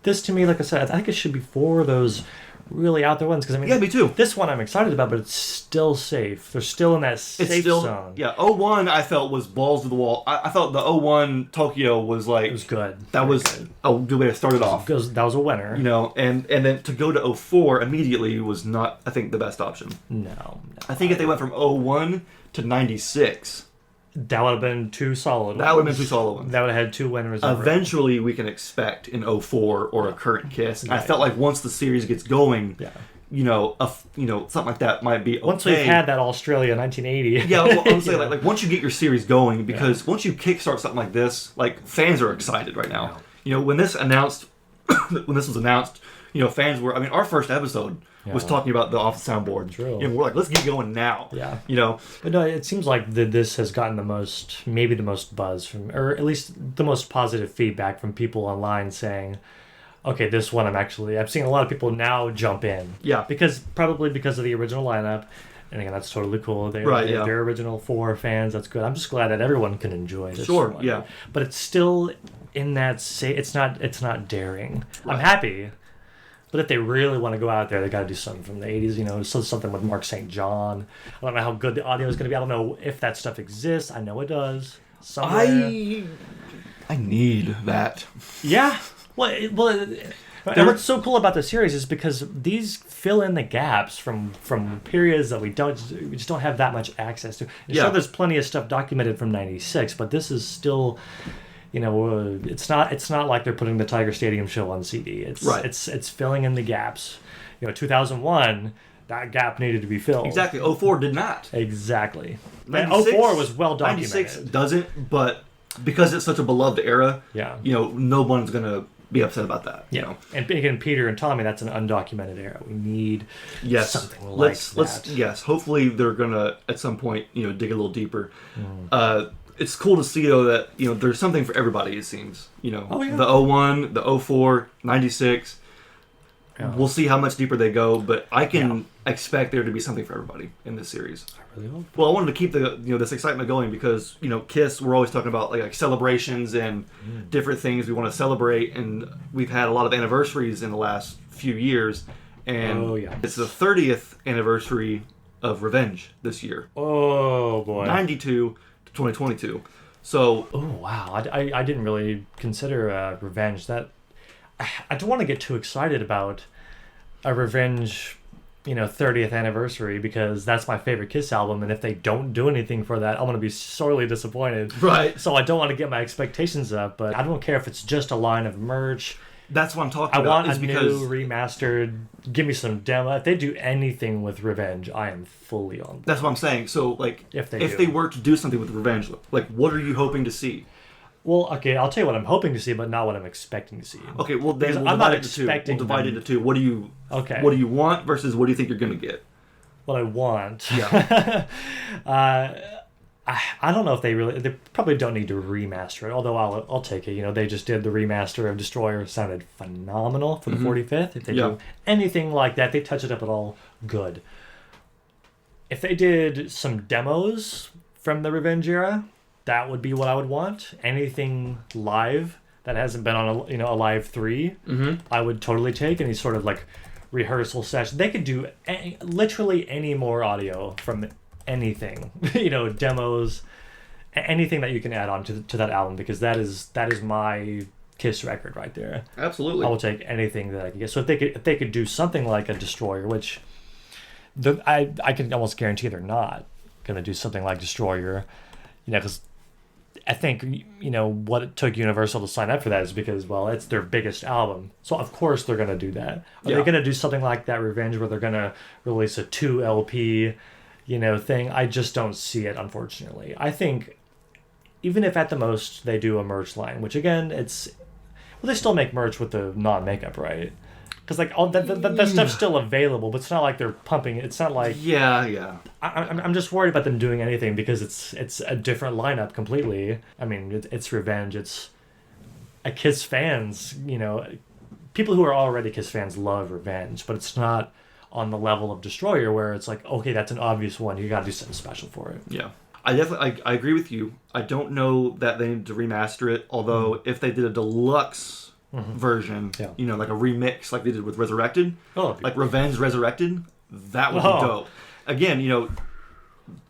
this to me, like I said, I think it should be for those really out there ones. Because I mean, Yeah, me too. This one I'm excited about, but it's still safe. They're still in that safe zone. Yeah, 01 I felt was balls to the wall. I felt the 01 Tokyo was like... It was good. That was a good way to start it off. That was a winner. You know, and then to go to 04 immediately was not, I think, the best option. No. I think if they went from 01 to 96... That would have been two solid ones. That would have been two solid ones. That would have had two winners. Eventually, we can expect an 04 or a current Kiss. Right. I felt like once the series gets going, you know, something like that might be okay. Once we've had that Australia 1980. Yeah, well, I'm saying like once you get your series going, because once you kickstart something like this, like fans are excited right now. You know, when this was announced, you know, fans were. I mean, our first episode was talking about the off the soundboard. True. And we're like, let's get going now. Yeah. You know. But no, it seems like this has gotten maybe the most buzz from, or at least the most positive feedback from people online saying, okay, this one I'm seeing a lot of people now jump in. Yeah. Probably because of the original lineup. And again, that's totally cool. They're original 4 fans. That's good. I'm just glad that everyone can enjoy this. Sure, one. yeah. But it's still in that it's not daring. Right. I'm happy. But if they really want to go out there, they got to do something from the 80s, you know, something with Mark St. John. I don't know how good the audio is going to be. I don't know if that stuff exists. I know it does. Somewhere. I need that. Yeah. And what's so cool about the series is because these fill in the gaps from periods that we just don't have that much access to. Sure, there's plenty of stuff documented from '96, but this is still, you know, it's not like they're putting the Tiger Stadium show on CD. It's filling in the gaps. You know, 2001, that gap needed to be filled. Exactly. 04 did not. Exactly. 04 was well documented. 96 doesn't, but because it's such a beloved era, you know, no one's gonna be upset about that. Yeah. You know? And again, Peter and Tommy, that's an undocumented era. We need something like that. Yes. Hopefully they're gonna at some point, you know, dig a little deeper. It's cool to see though that, you know, there's something for everybody, it seems. You know, the 01, the 04, 96. Yeah. We'll see how much deeper they go, but I can expect there to be something for everybody in this series. I really hope. Well, I wanted to keep this excitement going because, you know, Kiss, we're always talking about like celebrations and different things we want to celebrate, and we've had a lot of anniversaries in the last few years, and it's the 30th anniversary of Revenge this year. Oh boy. 92 to 2022. So. Oh wow! I didn't really consider Revenge. That I don't want to get too excited about a Revenge, you know, 30th anniversary, because that's my favorite Kiss album, and if they don't do anything for that, I'm going to be sorely disappointed. Right. So I don't want to get my expectations up, but I don't care if it's just a line of merch. That's what I'm talking about. I want a new, remastered, give me some demo. If they do anything with Revenge, I am fully on board. That's what I'm saying. So, like, if they were to do something with Revenge, like, what are you hoping to see? Well, okay, I'll tell you what I'm hoping to see, but not what I'm expecting to see. Okay, well then we'll divide it into two. What do you want versus what do you think you're going to get? What I want. Yeah. I don't know if they probably don't need to remaster it, although I'll take it. You know, they just did the remaster of Destroyer. It sounded phenomenal for the 45th. If they do anything like that, they touch it up at all, good. If they did some demos from the Revenge era, that would be what I would want. Anything live that hasn't been on a live 3, I would totally take. Any sort of like rehearsal session. They could do literally any more audio from anything. You know, demos, anything that you can add on to that album, because that is my Kiss record right there. Absolutely. I will take anything that I can get. So if they could do something like a Destroyer, which I can almost guarantee they're not going to do something like Destroyer. You know, because I think, you know, what it took Universal to sign up for that is because, well, it's their biggest album. So, of course, they're going to do that. Are they going to do something like that, Revenge, where they're going to release a 2 LP, you know, thing? I just don't see it, unfortunately. I think even if at the most they do a merch line, which, again, they still make merch with the non-makeup, right? Because, like, all that stuff's still available, but it's not like they're pumping it. It's not like... Yeah. I'm just worried about them doing anything because it's a different lineup completely. I mean, it's Revenge. It's a Kiss fans, you know... People who are already Kiss fans love Revenge, but it's not on the level of Destroyer where it's like, okay, that's an obvious one. You got to do something special for it. Yeah. I agree with you. I don't know that they need to remaster it, although if they did a deluxe version, Yeah. like a remix like they did with Resurrected, like Revenge Resurrected, that would be dope. Again,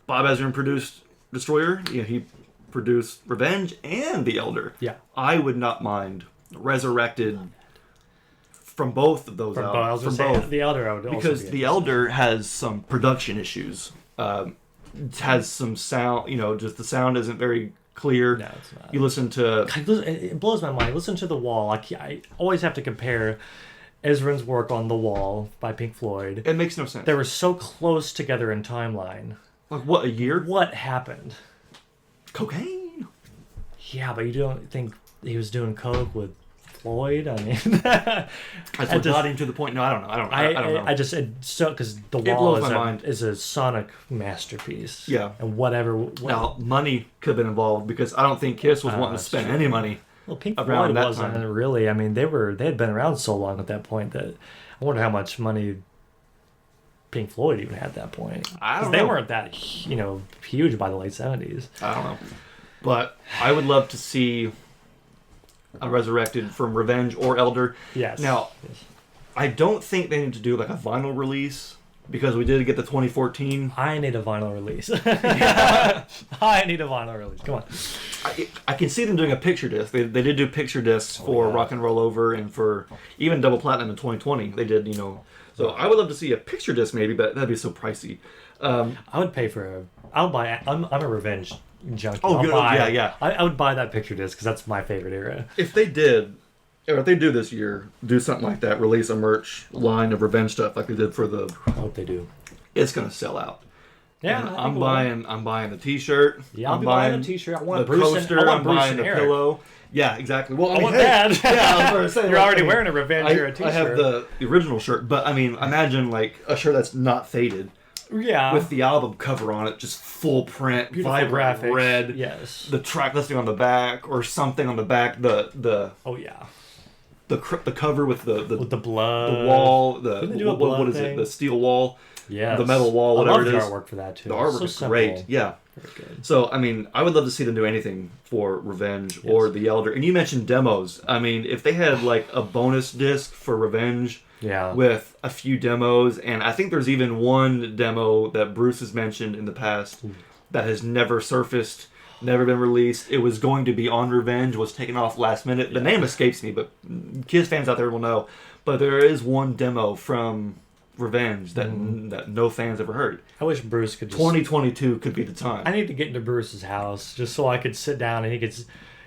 Bob Ezrin produced Destroyer. He produced Revenge and The Elder. Yeah. I would not mind Resurrected from both of those albums. From both. The Elder, I would also because be The Elder has some production issues. Has some sound, just the sound isn't very clear. No, it's not. You listen to... It blows my mind. Listen to The Wall. I always have to compare Ezrin's work on The Wall by Pink Floyd. It makes no sense. They were so close together in timeline. Like, what, a year? What happened? Cocaine? Yeah, but you don't think he was doing coke with Floyd? I mean... That's what got him to the point. No, I don't know. I don't know. I just... Because The Wall is a sonic masterpiece. Yeah. And whatever... Now, money could have been involved because I don't think Kiss was wanting to spend any money. Well, Pink around Floyd that wasn't time. really. I mean, they had been around so long at that point that I wonder how much money Pink Floyd even had at that point. I don't know. They weren't that huge by the late 70s. I don't know. But I would love to see a Resurrected from Revenge or Elder. Yes. Now, I don't think they need to do like a vinyl release because we did get the 2014. I need a vinyl release. I need a vinyl release. Come on. I can see them doing a picture disc. They did do picture discs for Rock and Roll Over and for even Double Platinum in 2020. They did, So I would love to see a picture disc maybe, but that'd be so pricey. I would pay for I'll buy. I'm a Revenge junkie. Oh, good. Yeah. I would buy that picture disc because that's my favorite era. If they did, or if they do this year, do something like that, release a merch line of Revenge stuff like they did for the... I hope they do. It's gonna sell out. Yeah, I'm buying the T-shirt. Yeah, I'll be buying the T-shirt. I want the Bruce coaster. and, I want I'm Bruce buying and the Eric. pillow. Yeah, exactly. Well, I want that. Yeah, I was going to say. You're already wearing a Revenge era T-shirt. I have the original shirt, but I mean, imagine like a shirt that's not faded. Yeah. With the album cover on it, just full print, beautiful vibrant graphics. red. Yes. The track listing on the back or something on the back. The oh yeah. The cover with the blood, the wall, what is thing? it? The steel wall. Yeah, the metal wall, whatever it is. I love the artwork for that too. The artwork is great. Yeah. Very good. So, I mean, I would love to see them do anything for Revenge or The Elder. And you mentioned demos. I mean, if they had like a bonus disc for Revenge with a few demos, and I think there's even one demo that Bruce has mentioned in the past that has never surfaced, never been released. It was going to be on Revenge, was taken off last minute. The name escapes me, but Kiss fans out there will know. But there is one demo from Revenge that no fans ever heard. I wish Bruce could just... 2022 could be the time. I need to get into Bruce's house just so I could sit down and he could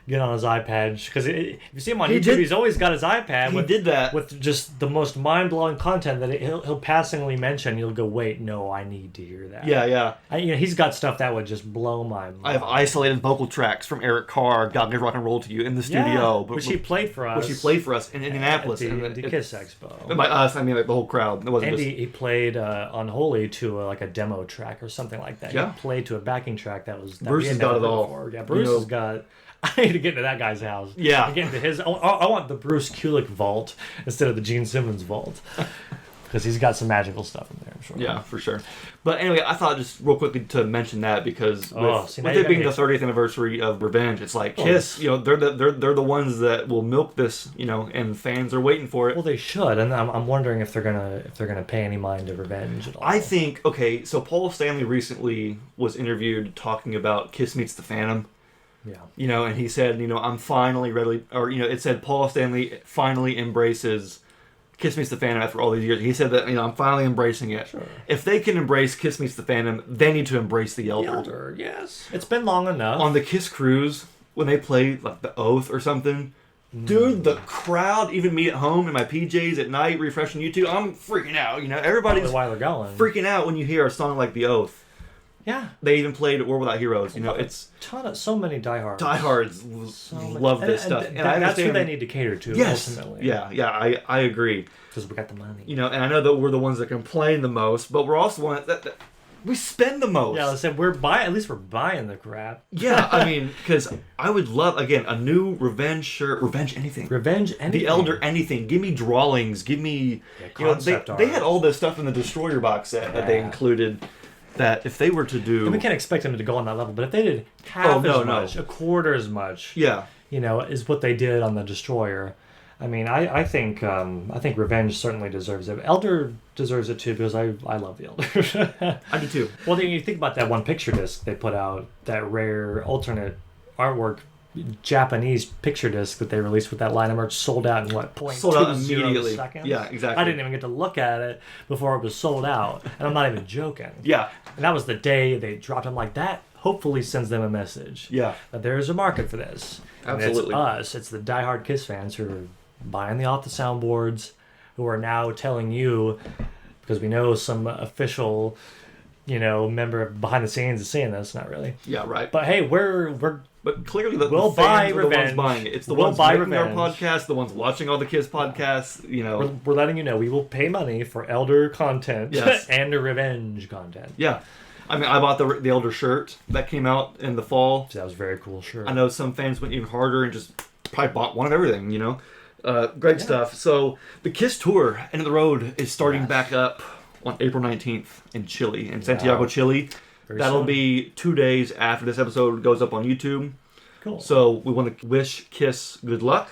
get on his iPad. Because if you see him on YouTube, he's always got his iPad. He did that. With just the most mind-blowing content that he'll passingly mention. You'll go, wait, no, I need to hear that. Yeah. He's got stuff that would just blow my mind. I have isolated vocal tracks from Eric Carr, God Give Rock and Roll to You, in the studio. Which he played for us. In Indianapolis. At the Kiss Expo. By us, I mean like the whole crowd. It wasn't he played Unholy to like a demo track or something like that. Yeah. He played to a backing track that Bruce has got it all. Before. Yeah, Bruce has got... I need to get into that guy's house. Yeah. And get into his... I want the Bruce Kulick vault instead of the Gene Simmons vault. Because he's got some magical stuff in there, I'm sure. Yeah, for sure. But anyway, I thought just real quickly to mention that because with it being the 30th anniversary of Revenge, it's like Kiss, they're the ones that will milk this, and fans are waiting for it. Well, they should, and I'm wondering if they're gonna pay any mind to Revenge at all. I think so Paul Stanley recently was interviewed talking about Kiss Meets the Phantom. Yeah. And he said, I'm finally ready, or it said Paul Stanley finally embraces Kiss Meets the Phantom after all these years. He said that, I'm finally embracing it. Sure. If they can embrace Kiss Meets the Phantom, they need to embrace The Elder. The Elder, yes. It's been long enough. On the Kiss Cruise, when they played like The Oath or something, dude, the crowd, even me at home in my PJs at night, refreshing YouTube, I'm freaking out. Everybody's while they're going. freaking out when you hear a song like The Oath. Yeah. They even played War Without Heroes. It's so many diehards. Diehards love this stuff. And I that's who they need to cater to, ultimately. Yeah, I agree. Because we got the money. And I know that we're the ones that complain the most, but we're also the ones that we spend the most. Yeah, let's say at least we're buying the crap. Yeah, I mean, because I would love, again, a new Revenge shirt, Revenge anything. The Elder anything. Give me drawings, give me... concept art. They had all this stuff in the Destroyer box set that they included that if they were to do... And we can't expect them to go on that level, but if they did half as much, a quarter as much, is what they did on the Destroyer, I mean, I think Revenge certainly deserves it. Elder deserves it too because I love the Elder. I do too. Well, then you think about that one picture disc they put out, that rare alternate artwork Japanese picture disc that they released with that line of merch, sold out in what, Sold out 0.20 immediately. seconds? Yeah, exactly. I didn't even get to look at it before it was sold out, and I'm not even joking. Yeah. And that was the day they dropped them. Like, that hopefully sends them a message. Yeah. That there is a market for this. Absolutely. And it's us. It's the diehard Kiss fans who are buying the off the soundboards, who are now telling you, because we know some official, member behind the scenes is saying this. Not really. Yeah, right. But hey, we're But clearly the We'll fans buy are the ones Revenge. buying it. It's the We'll ones buy making our Revenge. podcast, the ones watching all the Kiss podcasts, we're letting you know we will pay money for Elder content Yes. and the Revenge content. Yeah. I mean, I bought the Elder shirt that came out in the fall. So that was a very cool shirt. I know some fans went even harder and just probably bought one of everything, Great stuff. So the Kiss tour, End of the Road, is starting back up on April 19th in Chile, in Santiago, Wow. Chile. Very That'll soon. be 2 days after this episode goes up on YouTube. Cool. So we want to wish Kiss good luck.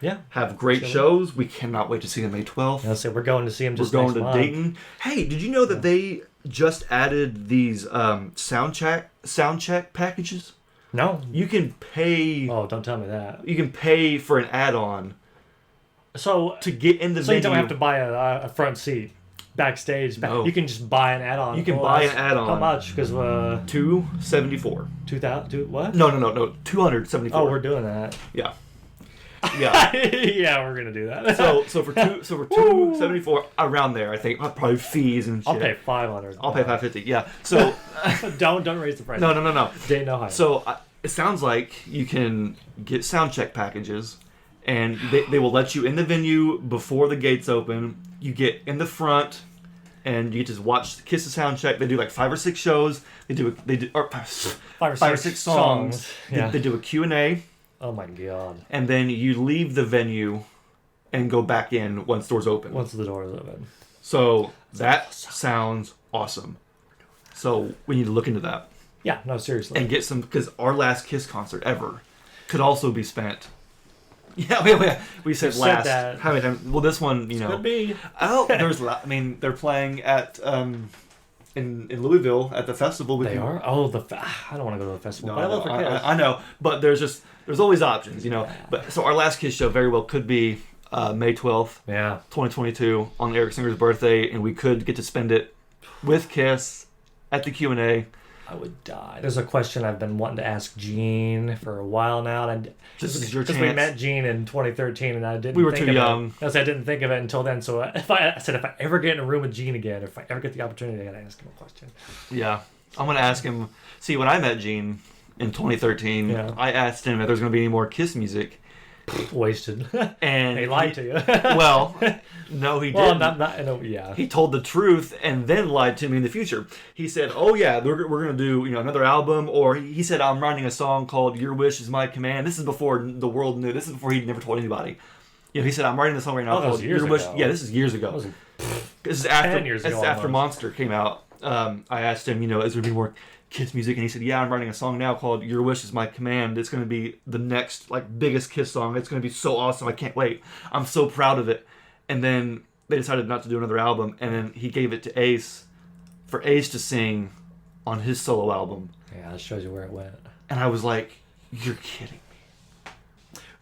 Yeah. Have great Chile. shows. We cannot wait to see them May 12th. I'll say we're going to see him We're just going next to month. Dayton. Hey, did you know that they just added these sound check packages? No. You can pay. Oh, don't tell me that. You can pay for an add-on So to get in the so venue. you don't have to buy a front seat backstage. No. You can just buy an add-on. You can Oh, buy that's- an add-on. How much? Because $274. 2000. What? No, 274. Oh, we're doing that. Yeah. Yeah. Yeah, we're gonna do that. So for 274 around there, I think probably fees and shit. I'll pay 500. I'll pay $550. Yeah. So don't raise the price. no. Day no higher. So it sounds like you can get sound check packages, and they will let you in the venue before the gates open. You get in the front, and you get to watch Kiss the sound check. They do like 5 or 6 shows. They do 5 or 6 songs. Yeah. They do a Q&A, Oh my god. and then you leave the venue and go back in once doors open. Once the door is open. So that sounds awesome. So we need to look into that Yeah. No, seriously. and get some, because our last Kiss concert ever could also be spent. Yeah, we said said last. that. How many times? Well, this one, Could be. Oh, I mean, they're playing at in Louisville at the festival. They are. Oh, I don't want to go to the festival. No, but I love for Kiss. I know, but there's always options, But so our last Kiss show very well could be May 12th, Yeah. 2022, on Eric Singer's birthday, and we could get to spend it with Kiss at the Q&A. I would die. There's a question I've been wanting to ask Gene for a while now, and This is your because chance. we met Gene in 2013, and I didn't. We were think too of young. It. I didn't think of it until then. So if I ever get in a room with Gene again, or if I ever get the opportunity, I gotta ask him a question. Yeah, I'm gonna ask him. See, when I met Gene in 2013, Yeah. I asked him if there's gonna be any more Kiss music, Wasted. and They lied to you. Well, no, he Well, didn't. yeah. He told the truth and then lied to me in the future. He said, "Oh yeah, we're gonna do another album," or he said, "I'm writing a song called Your Wish Is My Command." This is before the world knew. This is before he'd never told anybody. He said, "I'm writing a song right now Oh, that was called years Your Wish." ago. Yeah, this is years ago. That was This is after 10 years this ago is after almost. Monster came out. I asked him, is there be more Kiss music? And he said, "Yeah, I'm writing a song now called Your Wish Is My Command. It's going to be the next biggest Kiss song. It's going to be so awesome. I can't wait. I'm so proud of it." And then they decided not to do another album, and then he gave it to Ace for Ace to sing on his solo album. Yeah, that shows you where it went. And I was like, "You're kidding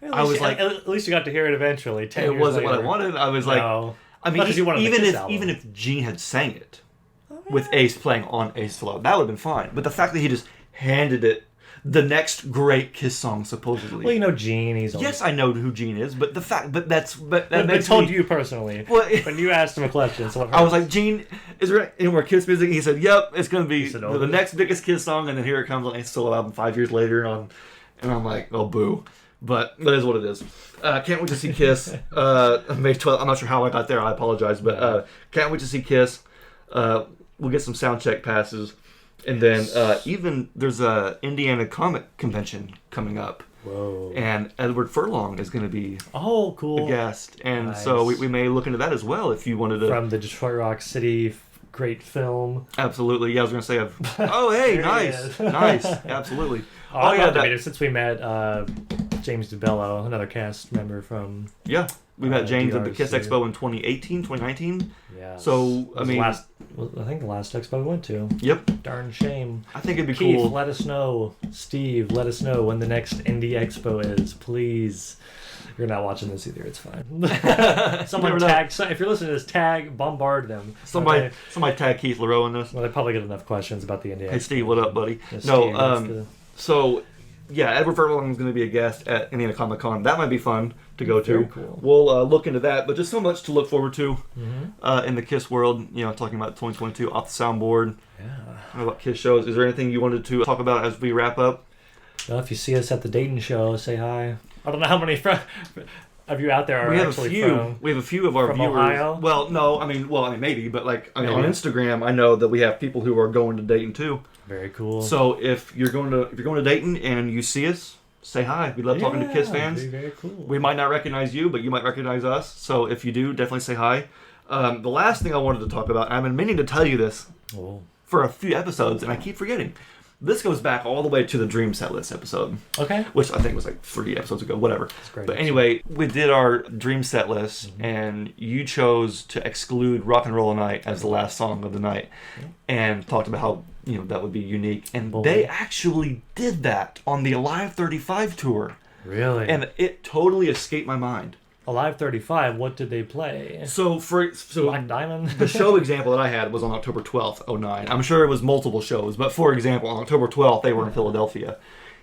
me." I was like, at least you got to hear it eventually. 10 It years wasn't what I later. wanted. I was like, No. I mean, Not 'cause you wanted the even Kiss if album. even if Gene had sang it with Ace playing on Ace solo, that would have been fine. But the fact that he just handed it the next great Kiss song, supposedly. Well, Gene. He's Yes, I know who Gene is, but that But makes told me, you personally. Well, when you asked him a question, so what I was like, "Gene, is there any more Kiss music?" He said, "Yep, it's gonna be said, the "Oh." next biggest Kiss song," and then here it comes on Ace solo album 5 years later and I'm like, "Oh, boo." But that is what it is. Can't wait to see Kiss. May 12th. I'm not sure how I got there. I apologize, but can't wait to see Kiss. We'll get some sound check passes, and then even there's a Indiana Comic Convention coming up, Whoa. and Edward Furlong is going to be Oh, cool. a guest, and Nice. so we may look into that as well if you wanted to. From the Detroit Rock City great film. Absolutely, yeah. I was going to say, oh hey, There he nice, is. nice, absolutely. Oh, yeah, yeah, since we met James DeBello, another cast member from yeah. We met James at the DRC. Kiss Expo in 2018, 2019. Yeah. So, I mean... I think the last expo we went to. Yep. Darn shame. I think it'd be Keith, cool. let us know. Steve, let us know when the next indie expo is, please. You're not watching this either. It's fine. Someone tag. If you're listening to this, bombard them. Somebody tag Keith LaRoe in this. Well, they probably get enough questions about the indie expo. Hey, Steve, what up, buddy? Yeah, No, Steve, so... Yeah, Edward Furlong is going to be a guest at Indiana Comic Con. That might be fun to go to. Very cool. We'll look into that, but just so much to look forward to in the Kiss world. You know, talking about 2022 off the soundboard. Yeah. About Kiss shows. Is there anything you wanted to talk about as we wrap up? Well, if you see us at the Dayton show, say hi. I don't know how many of you out there are actually from. We have a few of our from viewers. Ohio? Well, no, I mean maybe, but on Maybe. Instagram, I know that we have people who are going to Dayton too. Very cool. So if you're going to Dayton and you see us, say hi. We love talking to Kiss fans. Very cool. We might not recognize you, but you might recognize us. So if you do, definitely say hi. The last thing I wanted to talk about, and I've been meaning to tell you this for a few episodes, and I keep forgetting. This goes back all the way to the Dream Set List episode. Okay. Which I think was like 3 episodes ago, whatever. That's great. But anyway, we did our Dream Set List, and you chose to exclude Rock and Roll All Night as the last song of the night, and talked about how that would be unique. And they actually did that on the Alive 35 tour. Really? And it totally escaped my mind. Alive 35, what did they play? So Black Diamond? the show example that I had was on October 12th, 09. I'm sure it was multiple shows, but for example, on October 12th, they were in Philadelphia.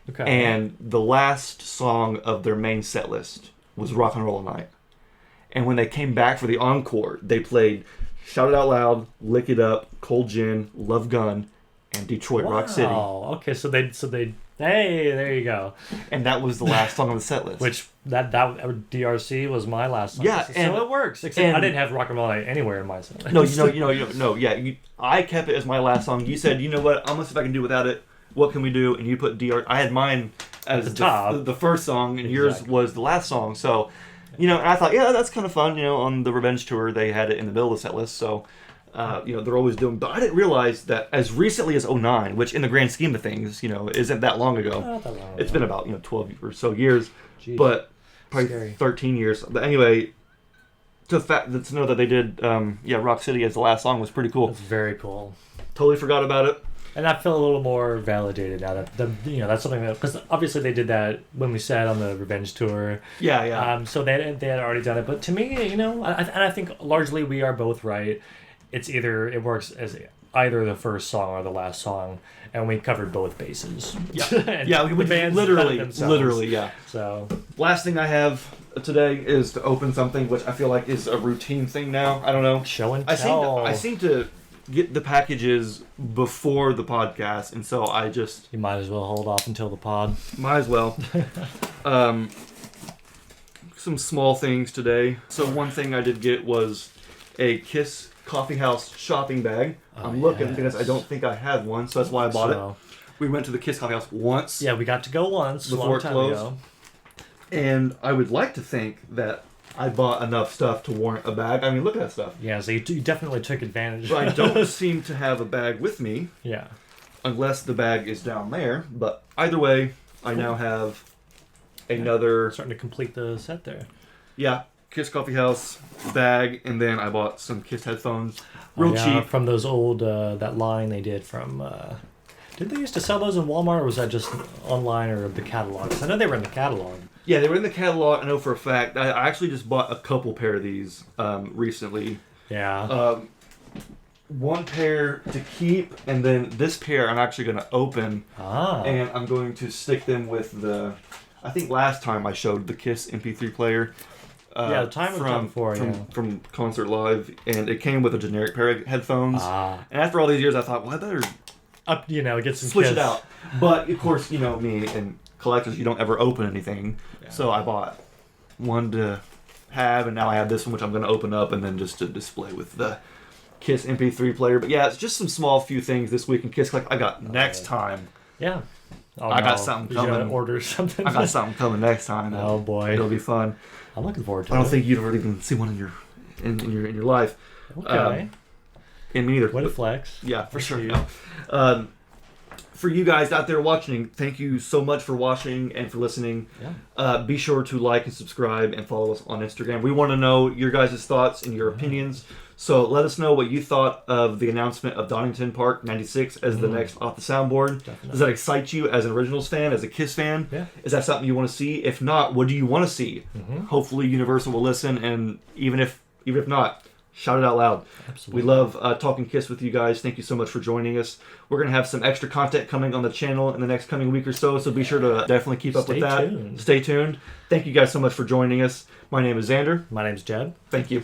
Okay. And the last song of their main set list was Rock and Roll All Night. And when they came back for the encore, they played Shout It Out Loud, Lick It Up, Cold Gin, Love Gun, and Detroit Rock City. Oh, okay. So they hey, there you go. And that was the last song on the set list. Which that DRC was my last song. Yeah, so and it works. Except I didn't have Rock and Roll Night anywhere in my set. I kept it as my last song. You said, you know what? I'm gonna see if I can do without it. What can we do? And you put DR. I had mine as the top, the first song, and yours was the last song. So, and I thought, yeah, that's kind of fun. On the Revenge tour, they had it in the middle of the set list. So, they're always doing. But I didn't realize that as recently as 09, which in the grand scheme of things, isn't that long ago. Not that long It's ago. been about 12 or so years, Jeez. but probably Scary. 13 years. But anyway, to know that they did, Rock City as the last song was pretty cool. That's very cool. Totally forgot about it. And I feel a little more validated now that that's something that, because obviously they did that when we sat on the Revenge tour. Yeah. So they had already done it, but to me, I think largely we are both right. It's either it works as either the first song or the last song, and we covered both bases. Yeah. We literally, yeah. So last thing I have today is to open something which I feel like is a routine thing now. I don't know. show and tell. I seem to get the packages before the podcast, and so I just You might as well hold off until the pod. might as well. Some small things today. So one thing I did get was a Kiss Coffee House shopping bag. I'm looking because I don't think I had one, so that's why I bought it. We went to the Kiss Coffee House once. Yeah, we got to go once Before a long it time closed. ago. And I would like to think that I bought enough stuff to warrant a bag. I mean, look at that stuff. Yeah, so you definitely took advantage. But I don't seem to have a bag with me, Yeah. unless the bag is down there. But either way, I now have another, Starting to complete the set there. Kiss Coffee House bag, and then I bought some Kiss headphones, real cheap. From those old, that line they did from, did they used to sell those in Walmart, or was that just online or the catalog? 'Cause I know they were in the catalog. Yeah, they were in the catalog, I know for a fact. I actually just bought a couple pair of these recently. Yeah. One pair to keep, and then this pair I'm actually going to open, and I'm going to stick them with the... I think last time I showed the Kiss MP3 player. The time had come before, from Concert Live, and it came with a generic pair of headphones. And after all these years, I thought, well, I better get some switch Kiss. it out. But of course, me and collectors, you don't ever open anything. Yeah. So I bought one to have, and now I have this one, which I'm going to open up and then just to display with the Kiss MP3 player. But yeah, it's just some small few things this week in Kiss Collect. I got next time. Yeah. Oh, I got something You gotta coming. order something. I got something coming next time. Oh boy, it'll be fun. I'm looking forward to it. I don't think you'd ever even see one in your life. Okay. And me neither. What a flex. Yeah, for sure. you. No. for you guys out there watching, thank you so much for watching and for listening. Yeah. Be sure to like and subscribe and follow us on Instagram. We want to know your guys' thoughts and your opinions. So let us know what you thought of the announcement of Donington Park 96 as the next Off the Soundboard. Definitely. Does that excite you as an Originals fan, as a Kiss fan? Yeah. Is that something you want to see? If not, what do you want to see? Hopefully Universal will listen, and even if not, shout it out loud. Absolutely. We love talking Kiss with you guys. Thank you so much for joining us. We're going to have some extra content coming on the channel in the next coming week or so be sure to definitely keep up with that. Tuned. Stay tuned. Thank you guys so much for joining us. My name is Xander. My name's Jed. Thank you.